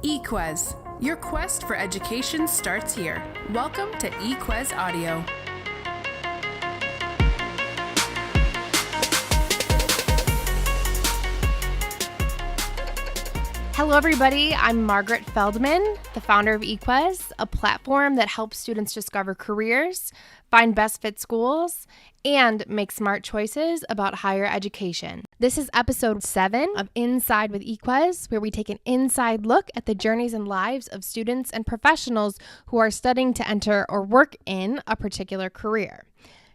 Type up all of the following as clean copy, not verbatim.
eQuez. Your quest for education starts here. Welcome to eQuez Audio. Hello, everybody. I'm Margaret Feldman, the founder of eQuez, a platform that helps students discover careers, find best fit schools, and make smart choices about higher education. This is episode 7 of Inside with eQuez, where we take an inside look at the journeys and lives of students and professionals who are studying to enter or work in a particular career.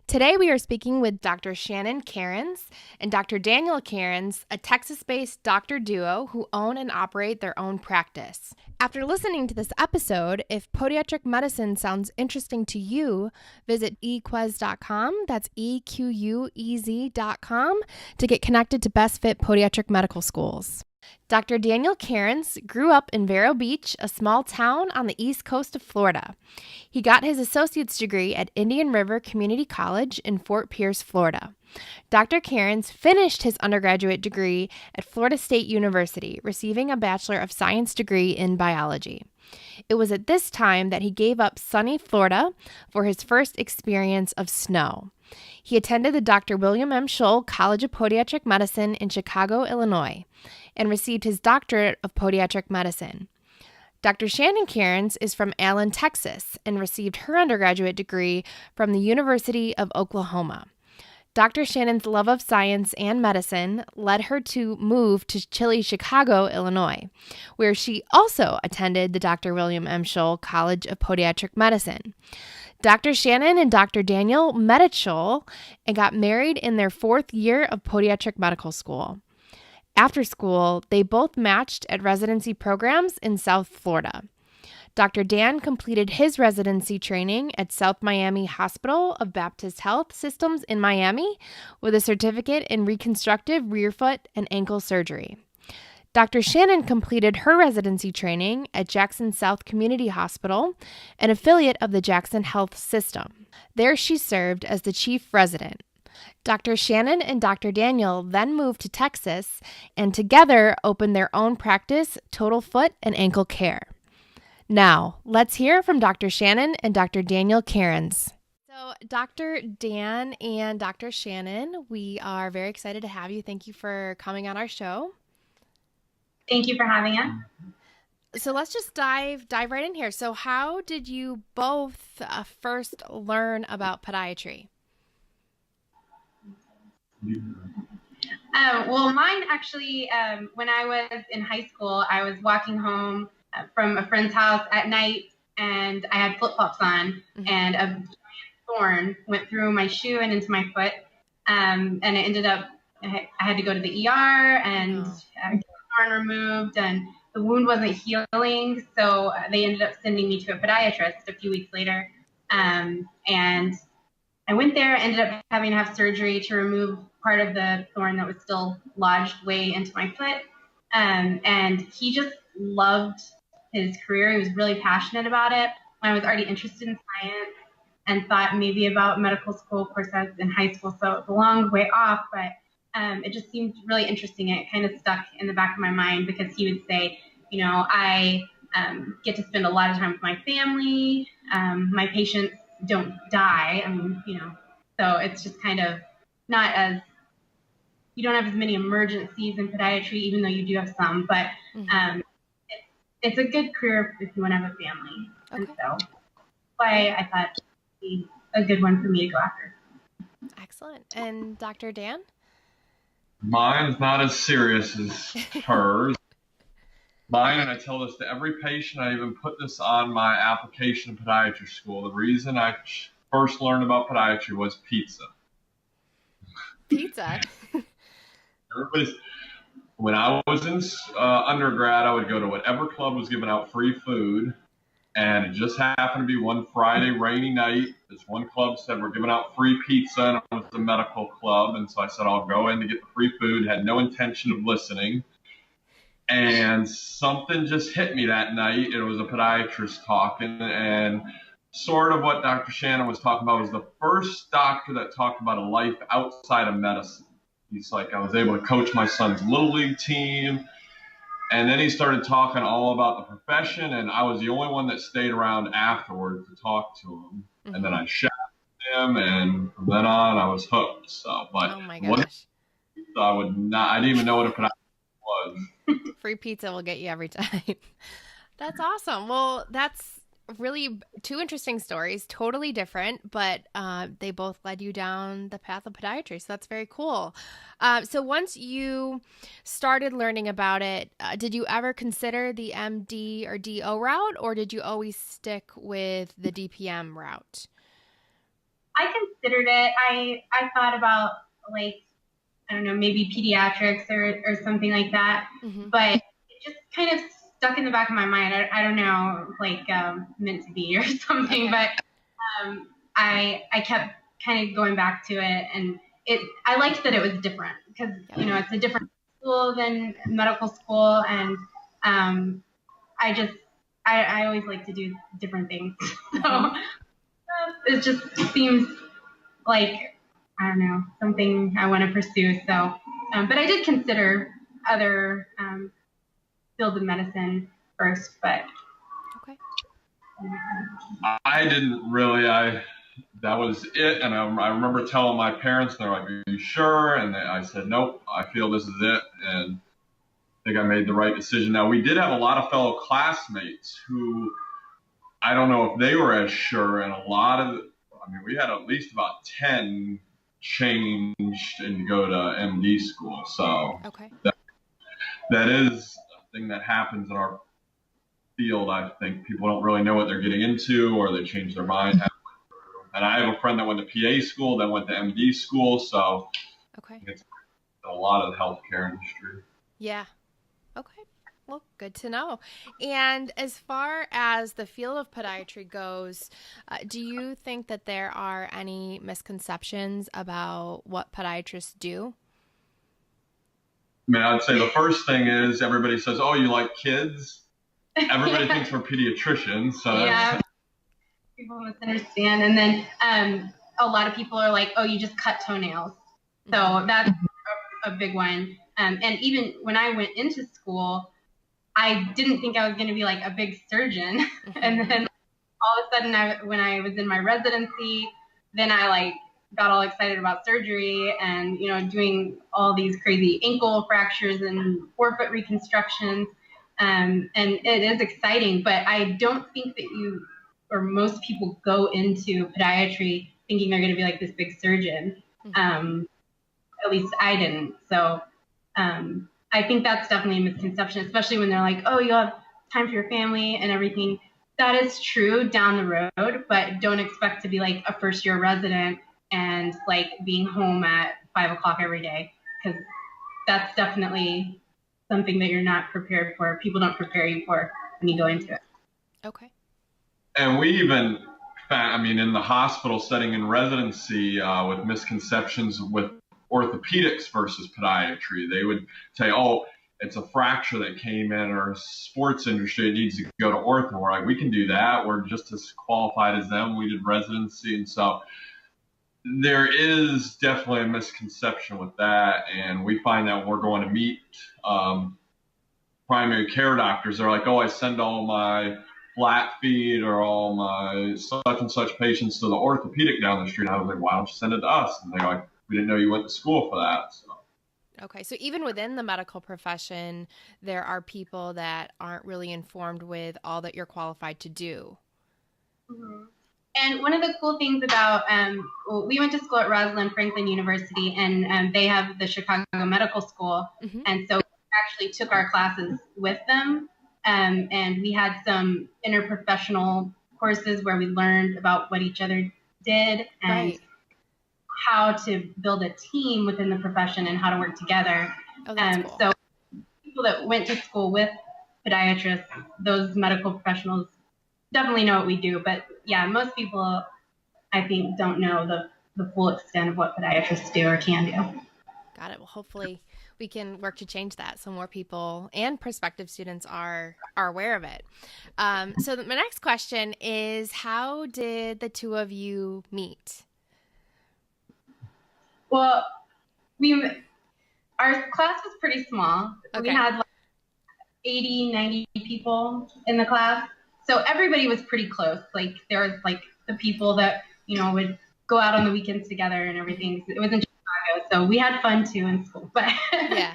Today, we are speaking with Dr. Shannon Cairns and Dr. Daniel Cairns, a Texas-based doctor duo who own and operate their own practice. After listening to this episode, if podiatric medicine sounds interesting to you, visit eQuez.com, that's EQUEZ.com, to get connected to best fit podiatric medical schools. Dr. Daniel Cairns grew up in Vero Beach, a small town on the east coast of Florida. He got his associate's degree at Indian River Community College in Fort Pierce, Florida. Dr. Cairns finished his undergraduate degree at Florida State University, receiving a Bachelor of Science degree in biology. It was at this time that he gave up sunny Florida for his first experience of snow. He attended the Dr. William M. Scholl College of Podiatric Medicine in Chicago, Illinois, and received his doctorate of podiatric medicine. Dr. Shannon Cairns is from Allen, Texas, and received her undergraduate degree from the University of Oklahoma. Dr. Shannon's love of science and medicine led her to move to chilly Chicago, Illinois, where she also attended the Dr. William M. Scholl College of Podiatric Medicine. Dr. Shannon and Dr. Daniel met at Scholl and got married in their 4th year of podiatric medical school. After school, they both matched at residency programs in South Florida. Dr. Dan completed his residency training at South Miami Hospital of Baptist Health Systems in Miami with a certificate in reconstructive rear foot and ankle surgery. Dr. Shannon completed her residency training at Jackson South Community Hospital, an affiliate of the Jackson Health System. There she served as the chief resident. Dr. Shannon and Dr. Daniel then moved to Texas and together opened their own practice, Total Foot and Ankle Care. Now, let's hear from Dr. Shannon and Dr. Daniel Cairns. So, Dr. Dan and Dr. Shannon, we are very excited to have you. Thank you for coming on our show. Thank you for having us. So let's just dive right in here. So how did you both first learn about podiatry? Well, mine actually, when I was in high school, I was walking home from a friend's house at night, and I had flip-flops on, and a giant thorn went through my shoe and into my foot, and it ended up, I had to go to the ER and get the thorn removed, and the wound wasn't healing, so they ended up sending me to a podiatrist a few weeks later, and I went there, ended up having to have surgery to remove part of the thorn that was still lodged way into my foot. And he just loved his career. He was really passionate about it. I was already interested in science and thought maybe about medical school. Of course, I was in high school, so it's a long way off, but it just seemed really interesting. And it kind of stuck in the back of my mind because he would say, you know, I get to spend a lot of time with my family. My patients don't die. I mean, you know, so it's just kind of not as, you don't have as many emergencies in podiatry, even though you do have some, but it's a good career if you want to have a family. Okay. And so that's why I thought it would be a good one for me to go after. Excellent. And Dr. Dan? Mine's not as serious as hers. Mine, and I tell this to every patient, I even put this on my application to podiatry school. The reason I first learned about podiatry was pizza. Pizza? When I was in undergrad, I would go to whatever club was giving out free food, and it just happened to be one Friday rainy night. This one club said we're giving out free pizza, and it was a medical club, and so I said I'll go in to get the free food. Had no intention of listening. And something just hit me that night. It was a podiatrist talking, and sort of what Dr. Shannon was talking about was the first doctor that talked about a life outside of medicine. He's like, I was able to coach my son's little league team, And then he started talking all about the profession, and I was the only one that stayed around afterward to talk to him. Mm-hmm. And then I shadowed him, and from then on, I was hooked. So, but oh my gosh, I didn't even know what a podiatrist was. Free pizza will get you every time. That's awesome. Well, that's really two interesting stories, totally different, but they both led you down the path of podiatry. So that's very cool. So once you started learning about it, did you ever consider the MD or DO route, or did you always stick with the DPM route? I considered it. I thought about, like, I don't know, maybe pediatrics or something like that. Mm-hmm. But it just kind of stuck in the back of my mind. I don't know, like meant to be or something. Okay. But I kept kind of going back to it, and I liked that it was different because it's a different school than medical school, and I always like to do different things. So it just seems like, I don't know, something I want to pursue. So, but I did consider other fields of medicine first, but. Okay. I didn't really, that was it. And I remember telling my parents, they're like, are you sure? And I said, nope, I feel this is it. And I think I made the right decision. Now, we did have a lot of fellow classmates who, I don't know if they were as sure, and we had at least about 10 changed and go to MD school. So okay. that is a thing that happens in our field. I think people don't really know what they're getting into, or they change their mind halfway through. And I have a friend that went to PA school, then went to MD school. So okay. It's a lot of the healthcare industry. Yeah. Okay. Well, good to know. And as far as the field of podiatry goes, do you think that there are any misconceptions about what podiatrists do? I mean, I'd say the first thing is everybody says, oh, you like kids? Everybody thinks we're pediatricians. So yeah, people misunderstand. And then a lot of people are like, oh, you just cut toenails. So that's a big one. And even when I went into school, I didn't think I was going to be like a big surgeon. Mm-hmm. And then all of a sudden, when I was in my residency, then I got all excited about surgery and, doing all these crazy ankle fractures and forefoot reconstructions. And it is exciting, but I don't think that most people go into podiatry thinking they're going to be like this big surgeon. Mm-hmm. At least I didn't. So, I think that's definitely a misconception, especially when they're like, oh, you'll have time for your family and everything. That is true down the road, but don't expect to be like a first-year resident and like being home at 5 o'clock every day, because that's definitely something that you're not prepared for. People don't prepare you for when you go into it. Okay. And we even in the hospital setting in residency with misconceptions with orthopedics versus podiatry. They would say, oh, it's a fracture that came in, or sports industry, it needs to go to ortho. We're like, we can do that. We're just as qualified as them. We did residency. And so there is definitely a misconception with that. And we find that when we're going to meet primary care doctors, they're like, oh, I send all my flat feet or all my such and such patients to the orthopedic down the street. And I was like, why don't you send it to us? And they're like, we didn't know you went to school for that. So. Okay, so even within the medical profession, there are people that aren't really informed with all that you're qualified to do. Mm-hmm. And one of the cool things about, we went to school at Rosalind Franklin University, and they have the Chicago Medical School. Mm-hmm. And so we actually took our classes with them. And we had some interprofessional courses where we learned about what each other did and right. how to build a team within the profession and how to work together. Oh, that's cool. So people that went to school with podiatrists, those medical professionals definitely know what we do. But yeah, most people, I think, don't know the full extent of what podiatrists do or can do. Got it. Well, hopefully we can work to change that so more people and prospective students are aware of it. So my next question is, how did the two of you meet? Well, our class was pretty small. Okay. We had 80, 90 people in the class. So everybody was pretty close. Like there was like the people that, would go out on the weekends together and everything. It was in Chicago. So we had fun too in school. But yeah.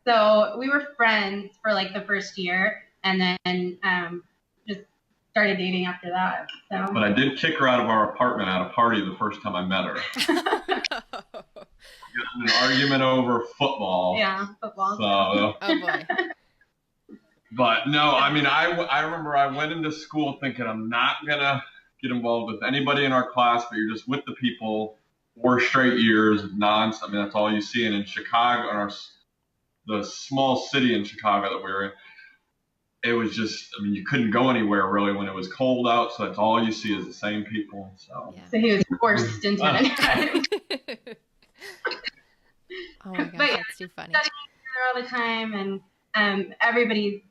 So we were friends for like the first year, and then just started dating after that. So. But I did kick her out of our apartment at a party the first time I met her. An argument over football. Yeah, football. So, oh boy. But no, I mean, I remember I went into school thinking I'm not gonna get involved with anybody in our class, but you're just with the people 4 straight years of nonsense. I mean, that's all you see. And in Chicago, the small city in Chicago that we were in, it was just, I mean, you couldn't go anywhere really when it was cold out, so that's all you see is the same people. So, So he was forced into it. Oh my gosh, but yeah, that's too funny. Studying together all the time, and everybody's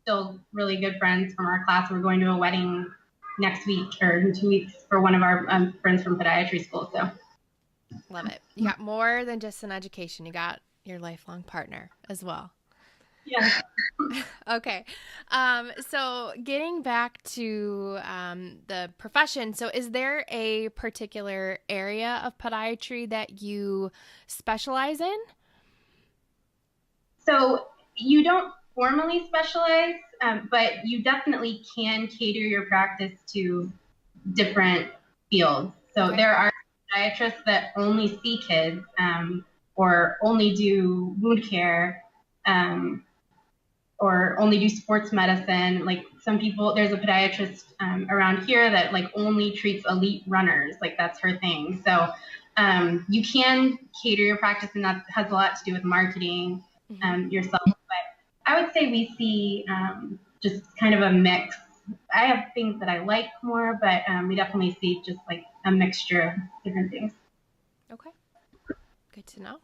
still really good friends from our class. We're going to a wedding next week or in 2 weeks for one of our friends from podiatry school. So love it. You got more than just an education. You got your lifelong partner as well. Yeah. Okay. So getting back to the profession, so is there a particular area of podiatry that you specialize in? So you don't formally specialize, but you definitely can cater your practice to different fields. So Okay. there are podiatrists that only see kids or only do wound care. Or only do sports medicine. Like some people, there's a podiatrist around here that like only treats elite runners. Like that's her thing. So you can cater your practice, and that has a lot to do with marketing yourself. But I would say we see just kind of a mix. I have things that I like more, but we definitely see just like a mixture of different things. Okay. Good to know.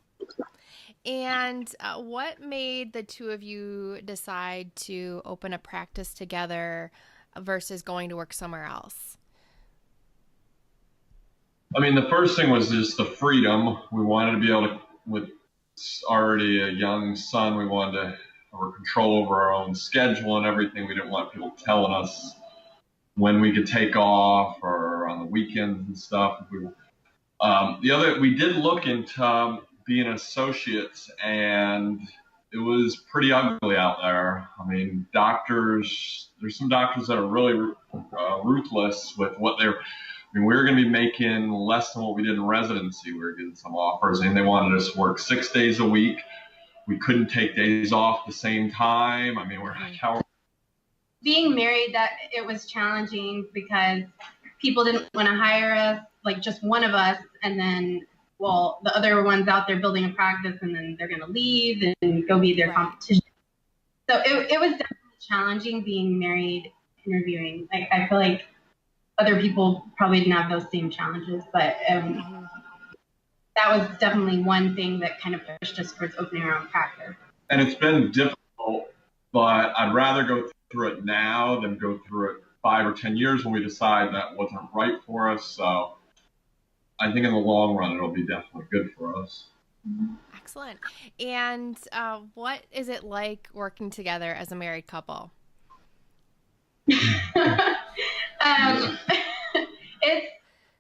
And what made the two of you decide to open a practice together versus going to work somewhere else? I mean, the first thing was just the freedom. We wanted to be able to, with already a young son, we wanted to have control over our own schedule and everything. We didn't want people telling us when we could take off or on the weekends and stuff. We did look into being associates, and it was pretty ugly out there. I mean, there's some doctors that are really ruthless with what they're, I mean, we were going to be making less than what we did in residency. We were getting some offers, and they wanted us to work 6 days a week. We couldn't take days off at the same time. I mean, we're like, how? Being married, that it was challenging because people didn't want to hire us, like just one of us, and then, well, the other one's out there building a practice, and then they're going to leave and go be their competition. So it was definitely challenging being married, interviewing. Like I feel like other people probably didn't have those same challenges, but that was definitely one thing that kind of pushed us towards opening our own practice. And it's been difficult, but I'd rather go through it now than go through it 5 or 10 years when we decide that wasn't right for us. So I think in the long run, it'll be definitely good for us. Excellent. And what is it like working together as a married couple?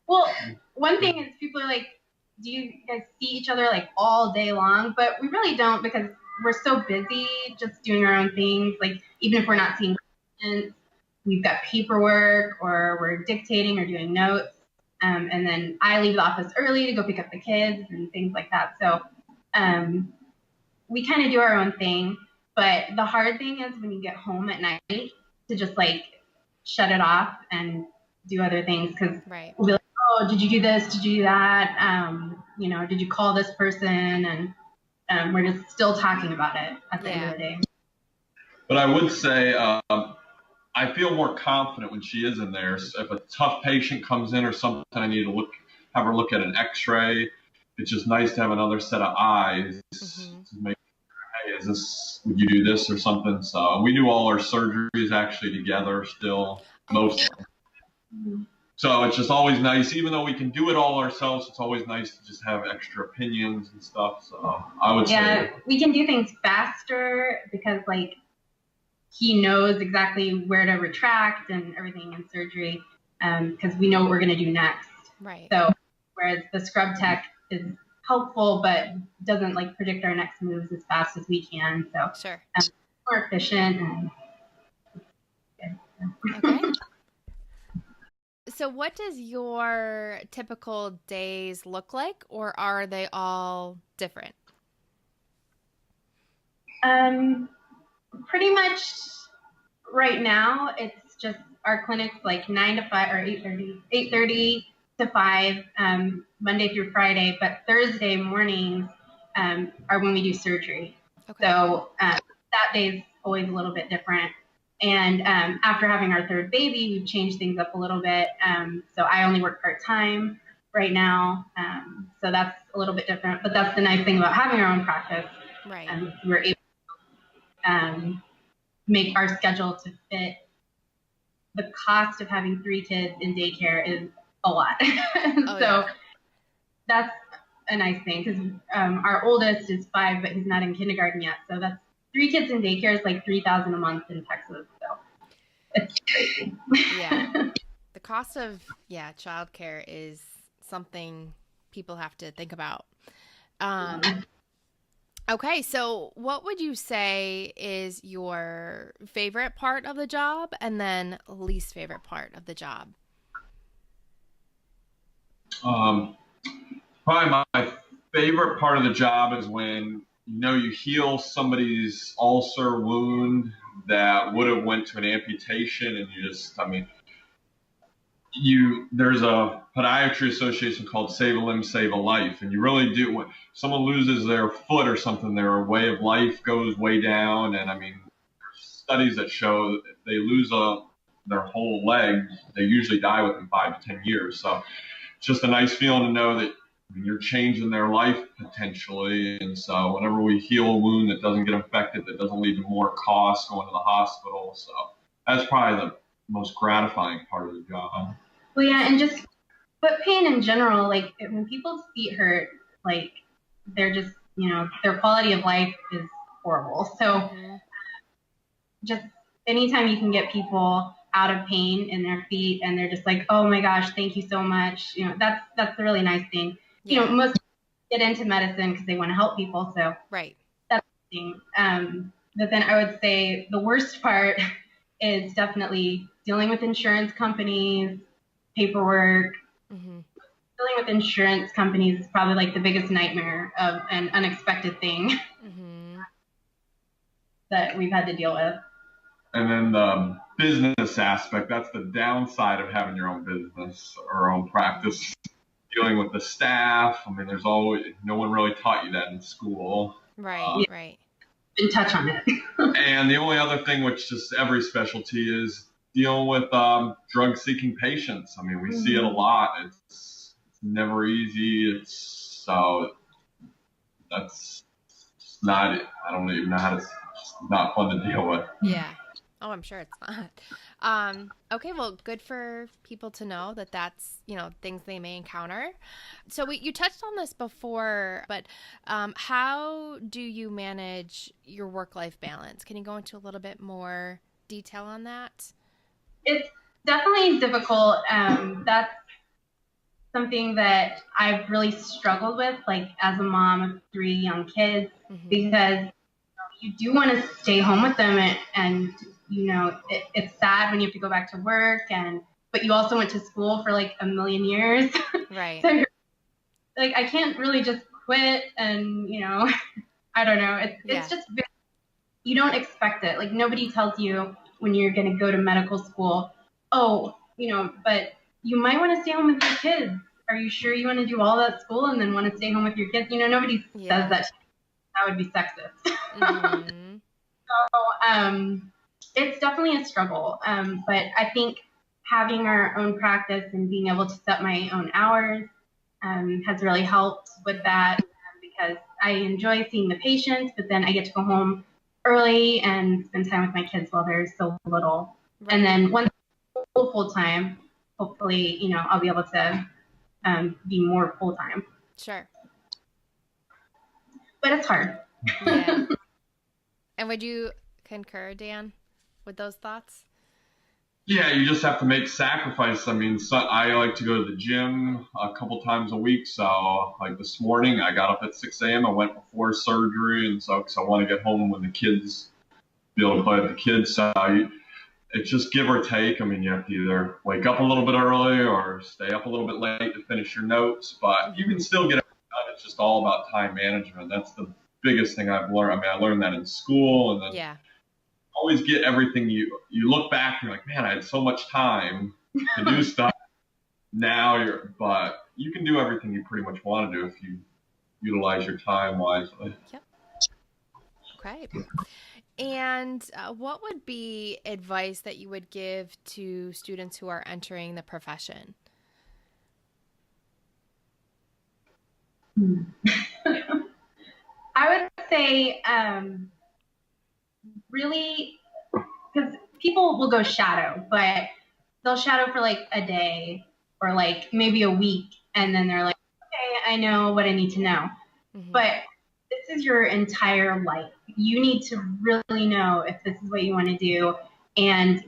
Well, one thing is people are like, do you guys see each other like all day long? But we really don't, because we're so busy just doing our own things. Like even if we're not seeing patients, we've got paperwork or we're dictating or doing notes. And then I leave the office early to go pick up the kids and things like that. So we kind of do our own thing. But the hard thing is when you get home at night to just like shut it off and do other things, because we'll be like, oh, did you do this? Did you do that? Did you call this person? And we're just still talking about it at the end of the day. But I would say I feel more confident when she is in there. So if a tough patient comes in or something, I need to have her look at an x-ray. It's just nice to have another set of eyes to make sure, hey, would you do this or something? So we do all our surgeries actually together still, most of them. So it's just always nice, even though we can do it all ourselves, it's always nice to just have extra opinions and stuff. So I would say we can do things faster because like he knows exactly where to retract and everything in surgery because we know what we're going to do next. Right. So whereas the scrub tech is helpful but doesn't like predict our next moves as fast as we can. So sure. More efficient. Okay. So what does your typical days look like, or are they all different? Pretty much right now, it's just our clinic's like 9 to 5 or 8:30 to 5, Monday through Friday, but Thursday mornings are when we do surgery. Okay. So that day is always a little bit different. And after having our third baby, we've changed things up a little bit. So I only work part-time right now. So that's a little bit different. But that's the nice thing about having our own practice. Right. We're able to make our schedule to fit. The cost of having 3 kids in daycare is a lot. That's a nice thing because our oldest is 5, but he's not in kindergarten yet. So that's 3 kids in daycare is like $3,000 a month in Texas, so it's crazy. Yeah, the cost of childcare is something people have to think about. Okay, so what would you say is your favorite part of the job, and then least favorite part of the job? Probably my favorite part of the job is when you heal somebody's ulcer wound that would have went to an amputation, and there's a podiatry association called Save a Limb, Save a Life, and you really do. When someone loses their foot or something, their way of life goes way down, and there's studies that show that if they lose their whole leg, they usually die within 5 to 10 years. So it's just a nice feeling to know that you're changing their life potentially. And so whenever we heal a wound that doesn't get infected, that doesn't lead to more costs going to the hospital. So that's probably the most gratifying part of the job. Well, yeah, but pain in general, like when people's feet hurt, like they're just, their quality of life is horrible. So just anytime you can get people out of pain in their feet and they're just like, oh my gosh, thank you so much. That's the really nice thing. Yeah. Most people get into medicine because they want to help people. So right. That's the thing. But then I would say the worst part is definitely dealing with insurance companies, paperwork. Mm-hmm. Dealing with insurance companies is probably like the biggest nightmare of an unexpected thing that we've had to deal with. And then the business aspect, that's the downside of having your own business or own practice. Dealing with the staff. There's always, no one really taught you that in school. Right, right. Didn't touch on it. And the only other thing, which just every specialty, is dealing with drug-seeking patients. We see it a lot. It's never easy. That's not, I don't even know how to, it's not fun to deal with. Yeah. Oh, I'm sure it's not. Okay, well, good for people to know that that's, things they may encounter. So you touched on this before, but how do you manage your work-life balance? Can you go into a little bit more detail on that? It's definitely difficult. That's something that I've really struggled with, like as a mom of 3 young kids, because you do want to stay home with them and it's sad when you have to go back to work, but you also went to school for like a million years. Right. So like, I can't really just quit and, I don't know. It's just, you don't expect it. Like nobody tells you when you're going to go to medical school, but you might want to stay home with your kids. Are you sure you want to do all that school and then want to stay home with your kids? Nobody says that. That would be sexist. Mm-hmm. So, it's definitely a struggle. But I think having our own practice and being able to set my own hours has really helped with that because I enjoy seeing the patients, but then I get to go home early and spend time with my kids while they're so little. Right. And then once I'm full time, hopefully, I'll be able to be more full-time. Sure. But it's hard. Yeah. And would you concur, Dan, with those thoughts? Yeah, you just have to make sacrifices. I mean, I like to go to the gym a couple times a week. So, like this morning, I got up at 6 a.m. I went before surgery, and so because I want to get home when the kids, be able to play with the kids. So it's just give or take. I mean, you have to either wake up a little bit early or stay up a little bit late to finish your notes, but you can still get everything done. It's just all about time management. That's the biggest thing I've learned. I mean, I learned that in school, and then always get everything. You look back and you're like, man, I had so much time to do stuff. But you can do everything you pretty much want to do if you utilize your time wisely. Yep. Okay. And what would be advice that you would give to students who are entering the profession? I would say really, because people will go shadow, but they'll shadow for like a day or like maybe a week, and then they're like, okay, I know what I need to know. Mm-hmm. But this is your entire life. You need to really know if this is what you want to do. And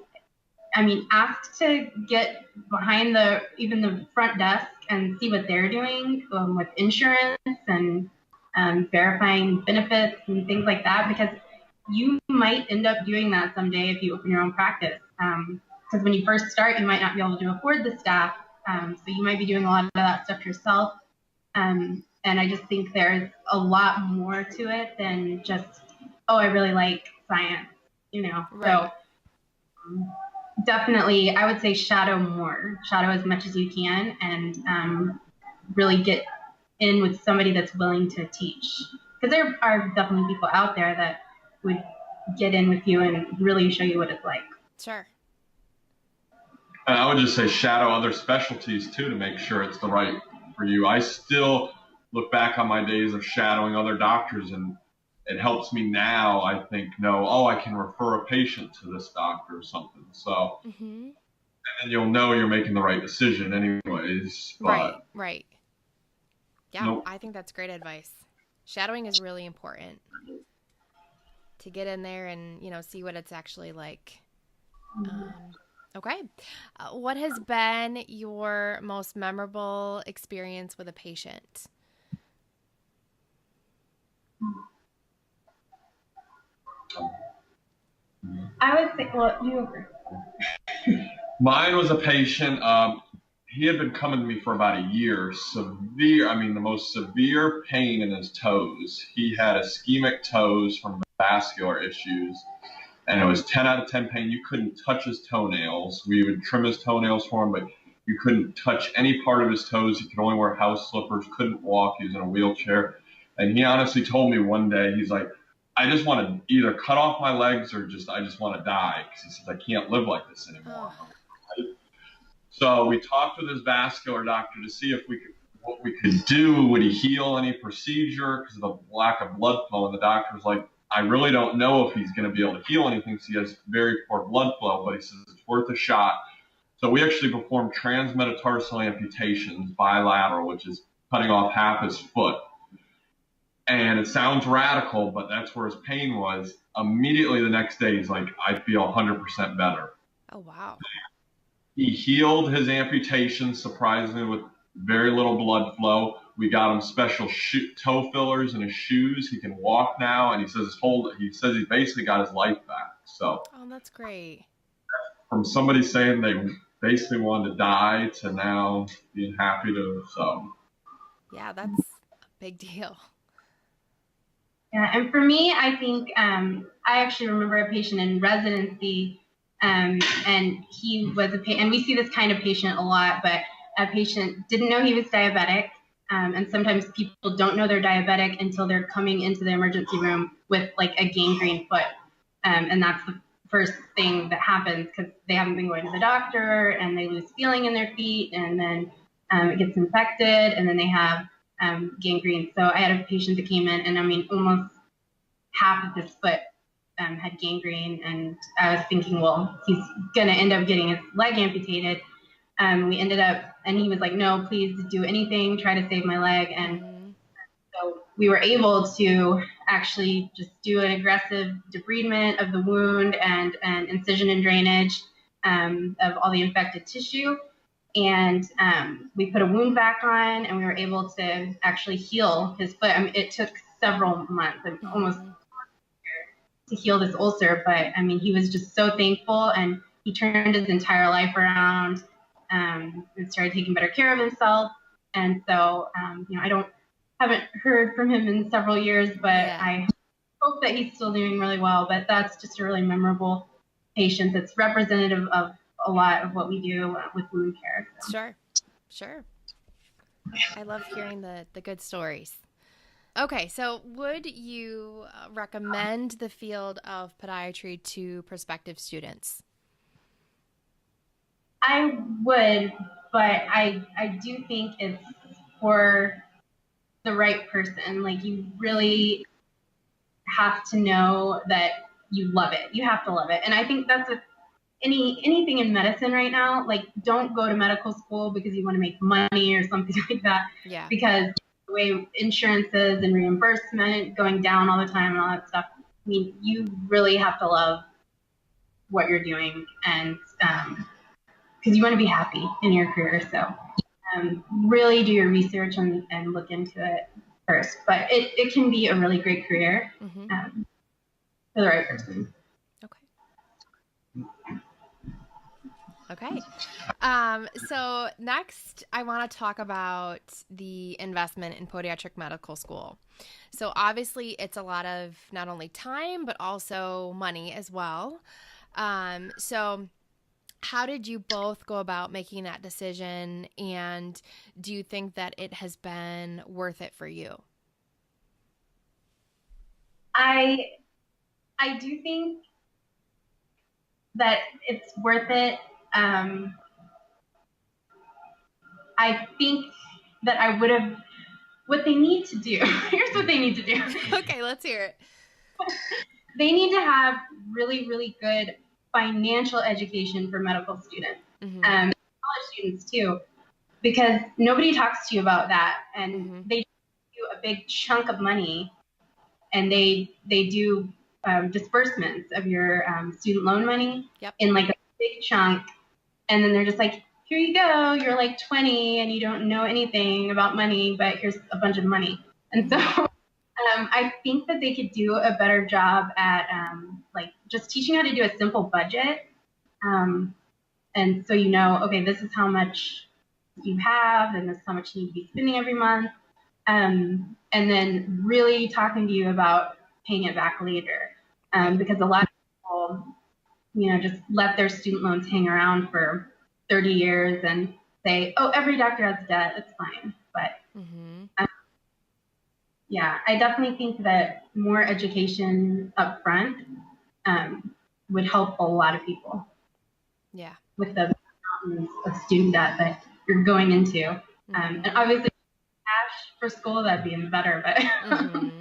I mean, ask to get behind even the front desk and see what they're doing with insurance and verifying benefits and things like that, because you might end up doing that someday if you open your own practice. Because when you first start, you might not be able to afford the staff. So you might be doing a lot of that stuff yourself. And I just think there's a lot more to it than just, oh, I really like science, Right. So definitely, I would say shadow as much as you can, and really get in with somebody that's willing to teach. Because there are definitely people out there that would get in with you and really show you what it's like. Sure. And I would just say shadow other specialties too to make sure it's the right for you. I still look back on my days of shadowing other doctors, and it helps me now, I think, know, I can refer a patient to this doctor or something. So, and then you'll know you're making the right decision anyways. But, right. Yeah, I think that's great advice. Shadowing is really important to get in there and, see what it's actually like. Okay. What has been your most memorable experience with a patient? I would say, mine was a patient. He had been coming to me for about a year. The most severe pain in his toes. He had ischemic toes from vascular issues, and it was 10 out of 10 pain. You couldn't touch his toenails. We would trim his toenails for him, but you couldn't touch any part of his toes. He could only wear house slippers, couldn't walk. He was in a wheelchair. And he honestly told me one day, he's like, I just want to either cut off my legs or I just want to die, because he says, I can't live like this anymore. So we talked with his vascular doctor to see what we could do. Would he heal any procedure because of the lack of blood flow? And the doctor was like, I really don't know if he's going to be able to heal anything because he has very poor blood flow, but he says it's worth a shot. So we actually performed transmetatarsal amputations, bilateral, which is cutting off half his foot. And it sounds radical, but that's where his pain was. Immediately the next day, he's like, I feel 100% better. Oh, wow. He healed his amputation, surprisingly, with very little blood flow. We got him special toe fillers in his shoes. He can walk now, and he says he basically got his life back. So, that's great. From somebody saying they basically wanted to die to now being happy to. So, yeah, that's a big deal. Yeah, and for me, I think I actually remember a patient in residency, and he was and we see this kind of patient a lot, but a patient didn't know he was diabetic, and sometimes people don't know they're diabetic until they're coming into the emergency room with like a gangrene foot, and that's the first thing that happens because they haven't been going to the doctor, and they lose feeling in their feet, and then it gets infected, and then they have gangrene. So I had a patient that came in, and almost half of his foot had gangrene, and I was thinking, well, he's going to end up getting his leg amputated. We ended up, and he was like, no, please do anything, try to save my leg. And so we were able to actually just do an aggressive debridement of the wound and incision and drainage of all the infected tissue. And we put a wound vac on, and we were able to actually heal his foot. I mean, it took several months, almost to heal this ulcer. But I mean, he was just so thankful, and he turned his entire life around and started taking better care of himself. And so, I haven't heard from him in several years, but I hope that he's still doing really well. But that's just a really memorable patient that's representative of a lot of what we do with wound care. So. Sure. I love hearing the good stories. Okay, so would you recommend the field of podiatry to prospective students? I would, but I do think it's for the right person. Like, you really have to know that you love it. You have to love it. And I think that's anything in medicine right now. Like, don't go to medical school because you want to make money or something like that. Yeah. Because the way insurance is and reimbursement going down all the time and all that stuff. I mean, you really have to love what you're doing, and because you want to be happy in your career. So really do your research and look into it first. But it can be a really great career for the right person. Okay. So next, I want to talk about the investment in podiatric medical school. So obviously, it's a lot of not only time, but also money as well. So how did you both go about making that decision, and do you think that it has been worth it for you? I do think that it's worth it. I think that I would have, what they need to do, here's what they need to do. Okay, let's hear it. They need to have really, really good financial education for medical students, college students too, because nobody talks to you about that. And they do a big chunk of money, and they do disbursements of your student loan money in like a big chunk. And then they're just like, here you go, you're like 20 and you don't know anything about money, but here's a bunch of money. And so I think that they could do a better job at like just teaching how to do a simple budget. And so okay, this is how much you have, and this is how much you need to be spending every month. And then really talking to you about paying it back later. Because a lot of people, just let their student loans hang around for 30 years and say, oh, every doctor has debt, it's fine. But I definitely think that more education up front would help a lot of people. Yeah. With the mountains of student debt that you're going into. And obviously, cash for school, that'd be even better, but hard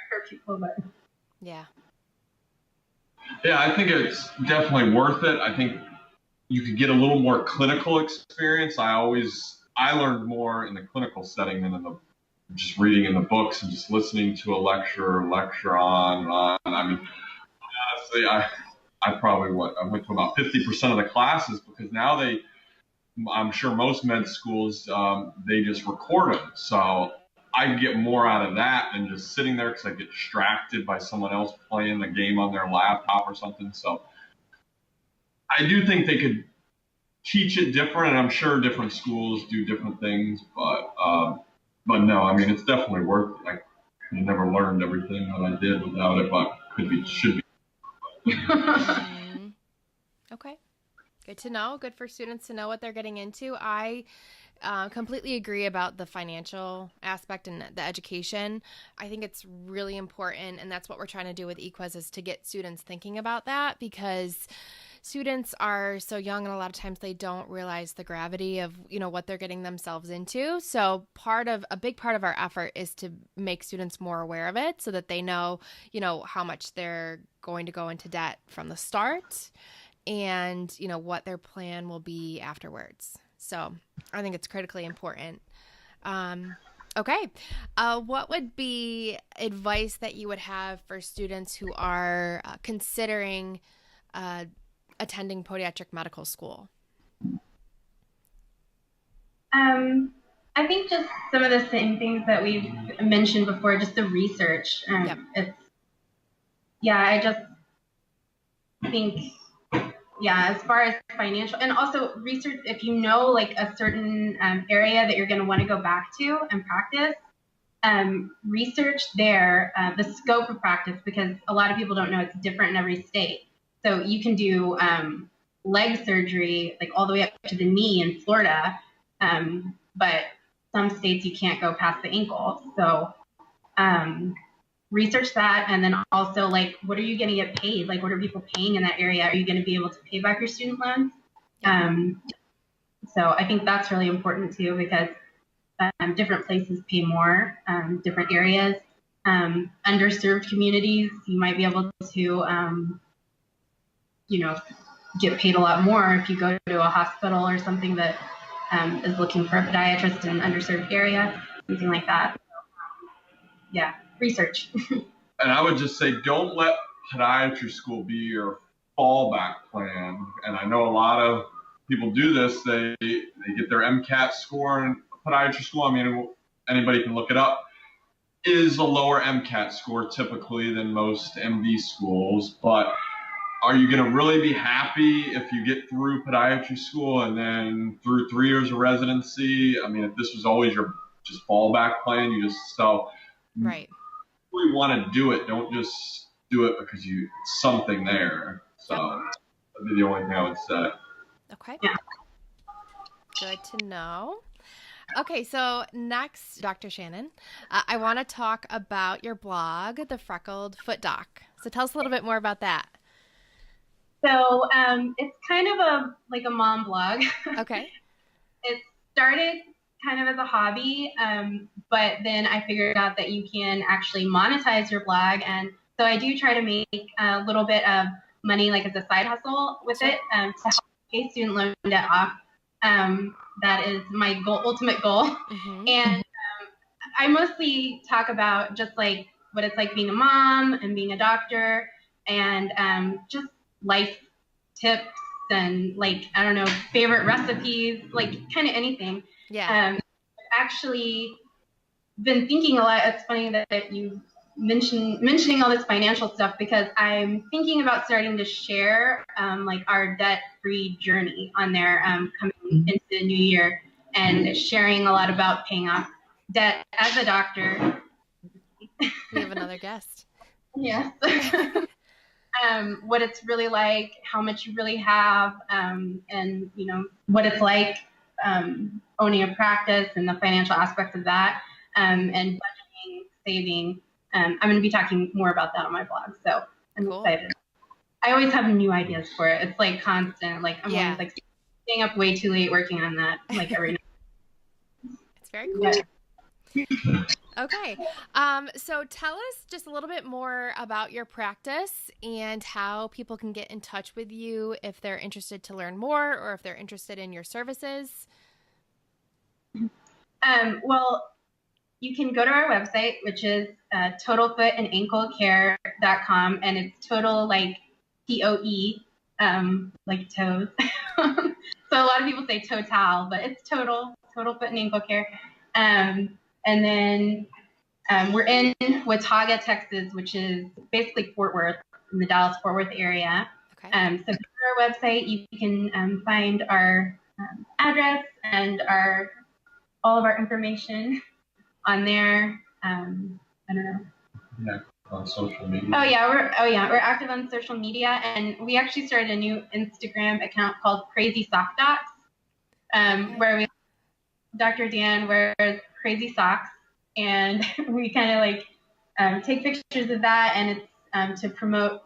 for people. But yeah, I think it's definitely worth it. I think you could get a little more clinical experience. I learned more in the clinical setting than in the just reading in the books and just listening to a lecture on and on. I mean, honestly, I went to about 50% of the classes, because now I'm sure most med schools, they just record them. So I get more out of that than just sitting there, because I get distracted by someone else playing the game on their laptop or something. So I do think they could teach it different, and I'm sure different schools do different things, but no, I mean, it's definitely worth it. I never learned everything that I did without it, but should be. Okay. Good to know. Good for students to know what they're getting into. I completely agree about the financial aspect and the education. I think it's really important, and that's what we're trying to do with eQuez, is to get students thinking about that, because students are so young, and a lot of times they don't realize the gravity of, what they're getting themselves into. So a big part of our effort is to make students more aware of it, so that they know, how much they're going to go into debt from the start. and, what their plan will be afterwards. So I think it's critically important. Okay. What would be advice that you would have for students who are considering attending podiatric medical school? I think just some of the same things that we've mentioned before, just the research. Yep. I just think, as far as financial and also research, if you know like a certain area that you're going to want to go back to and practice, research there, the scope of practice, because a lot of people don't know it's different in every state. So you can do leg surgery like all the way up to the knee in Florida, but some states you can't go past the ankle. So research that, and then also like what are you going to get paid? Like what are people paying in that area? Are you going to be able to pay back your student loans? So I think that's really important too, because different places pay more, different areas, underserved communities, you might be able to, get paid a lot more if you go to a hospital or something that is looking for a podiatrist in an underserved area, something like that. So, research. And I would just say, don't let podiatry school be your fallback plan. And I know a lot of people do this. They get their MCAT score in podiatry school. I mean, anybody can look it up. Is a lower MCAT score typically than most MD schools, but are you going to really be happy if you get through podiatry school and then through 3 years of residency? I mean, if this was always your just fallback plan, right. If you want to do it, don't just do it because it's something there. So that'd be the only thing I would say. Okay. Yeah. Good to know. Okay, so next, Dr. Shannon, I want to talk about your blog, The Freckled Foot Doc. So tell us a little bit more about that. So it's kind of a mom blog. Okay. It started kind of as a hobby, but then I figured out that you can actually monetize your blog, and so I do try to make a little bit of money, like as a side hustle with it, to help pay student loan debt off. That is my ultimate goal. Mm-hmm. And I mostly talk about just like what it's like being a mom and being a doctor, and just life tips and like, I don't know, favorite recipes, like kind of anything. Yeah. Actually been thinking a lot. It's funny that you mentioning all this financial stuff, because I'm thinking about starting to share like our debt-free journey on there coming into the new year, and sharing a lot about paying off debt as a doctor. We have another guest. Yes. What it's really like, how much you really have, and what it's like owning a practice and the financial aspects of that, and budgeting, saving. I'm going to be talking more about that on my blog, so I'm excited. I always have new ideas for it. It's like constant. Like I'm always like staying up way too late working on that, like every night. It's very cool. Yeah. Okay. So tell us just a little bit more about your practice and how people can get in touch with you if they're interested to learn more, or if they're interested in your services. Well, you can go to our website, which is totalfootandanklecare.com, and it's total like TOE, like toes. So a lot of people say total, but it's total foot and ankle care. And then we're in Watauga, Texas, which is basically Fort Worth, in the Dallas-Fort Worth area. Okay. So go to our website. You can find our address and all of our information on there. I don't know. Yeah, on social media. We're active on social media, and we actually started a new Instagram account called Crazy Sock Docs, where Dr. Dan wears crazy socks, and we kind of like take pictures of that, and it's to promote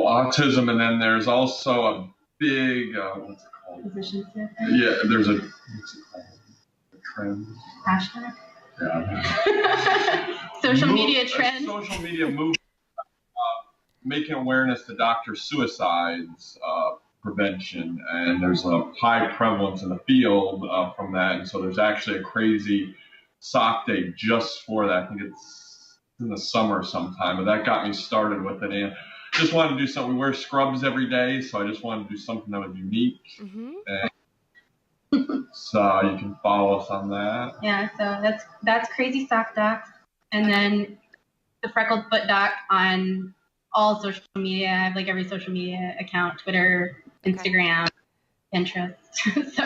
autism. And then there's also a big what's it called? Physician tip. Yeah, there's what's it called? Trend. Hashtag. Yeah. Social media trend. Social media making awareness to doctor suicides prevention, and there's a high prevalence in the field from that. And so there's actually a crazy sock day just for that. I think it's in the summer sometime, but that got me started with it. And just wanted to do something. We wear scrubs every day, so I just wanted to do something that was unique. And so you can follow us on that. Yeah, so that's Crazy Sock Doc, and then the Freckled Foot Doc on all social media. I have like every social media account: Twitter, Instagram, Pinterest. So,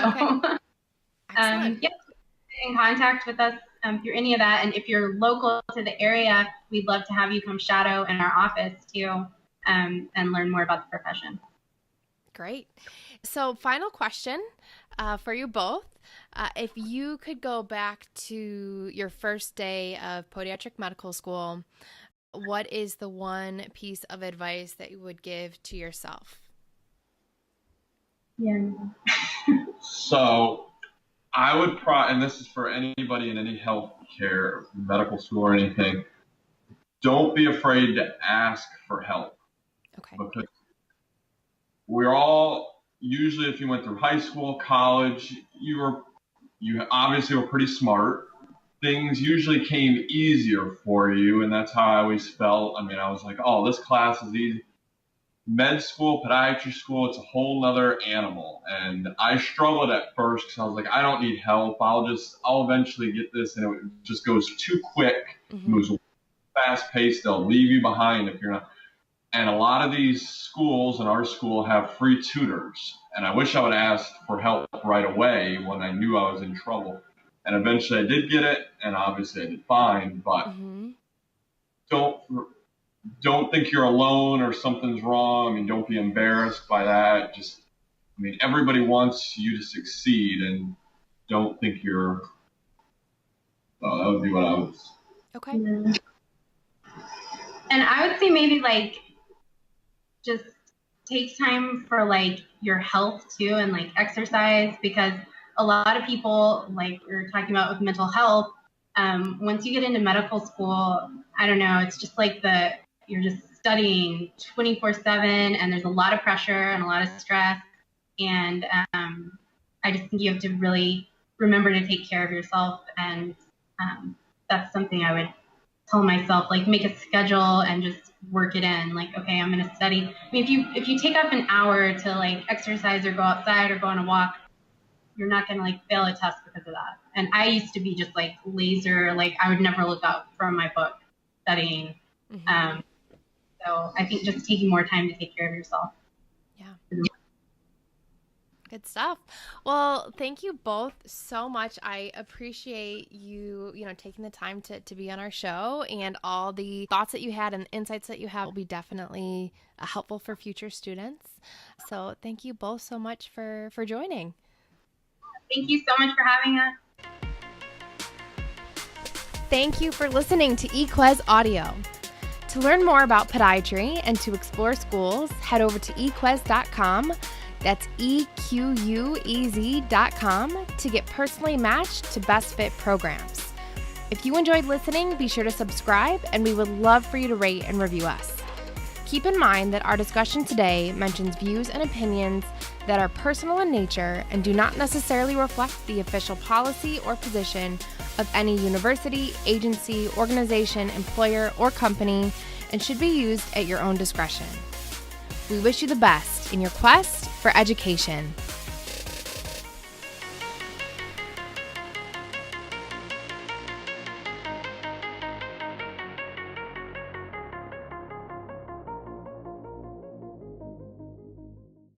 yeah, in contact with us through any of that. And if you're local to the area, we'd love to have you come shadow in our office too, and learn more about the profession. Great. So, final question for you both. If you could go back to your first day of podiatric medical school, what is the one piece of advice that you would give to yourself? Yeah. So I would and this is for anybody in any healthcare, medical school or anything, don't be afraid to ask for help. Okay. Because we're all, usually if you went through high school, college, you obviously were pretty smart. Things usually came easier for you, and that's how I always felt. I mean, I was like, oh, this class is easy. Med school, podiatry school, it's a whole nother animal. And I struggled at first because I was like, I don't need help. I'll eventually get this. And it just goes too quick. It moves fast paced. They'll leave you behind if you're not. And a lot of these schools and our school have free tutors. And I wish I would ask for help right away when I knew I was in trouble. And eventually I did get it, and obviously I did fine. But don't think you're alone or something's wrong. I mean, don't be embarrassed by that. Everybody wants you to succeed, and don't think you're. Well, that would be what I was. Okay. Yeah. And I would say maybe just take time for your health too, and exercise, because a lot of people, we were talking about with mental health, once you get into medical school, I don't know, it's just you're just studying 24/7, and there's a lot of pressure and a lot of stress. And I just think you have to really remember to take care of yourself. And that's something I would tell myself, make a schedule and just work it in. Okay, I'm going to study. I mean, if you take off an hour to exercise or go outside or go on a walk, you're not going to fail a test because of that. And I used to be just laser, I would never look up from my book studying. So I think just taking more time to take care of yourself. Yeah. Good stuff. Well, thank you both so much. I appreciate you, taking the time to be on our show, and all the thoughts that you had and insights that you have will be definitely helpful for future students. So thank you both so much for joining. Thank you so much for having us. Thank you for listening to eQuez Audio. To learn more about podiatry and to explore schools, head over to eQuez.com. That's eQuez.com to get personally matched to best fit programs. If you enjoyed listening, be sure to subscribe, and we would love for you to rate and review us. Keep in mind that our discussion today mentions views and opinions that are personal in nature and do not necessarily reflect the official policy or position of any university, agency, organization, employer, or company, and should be used at your own discretion. We wish you the best in your quest for education.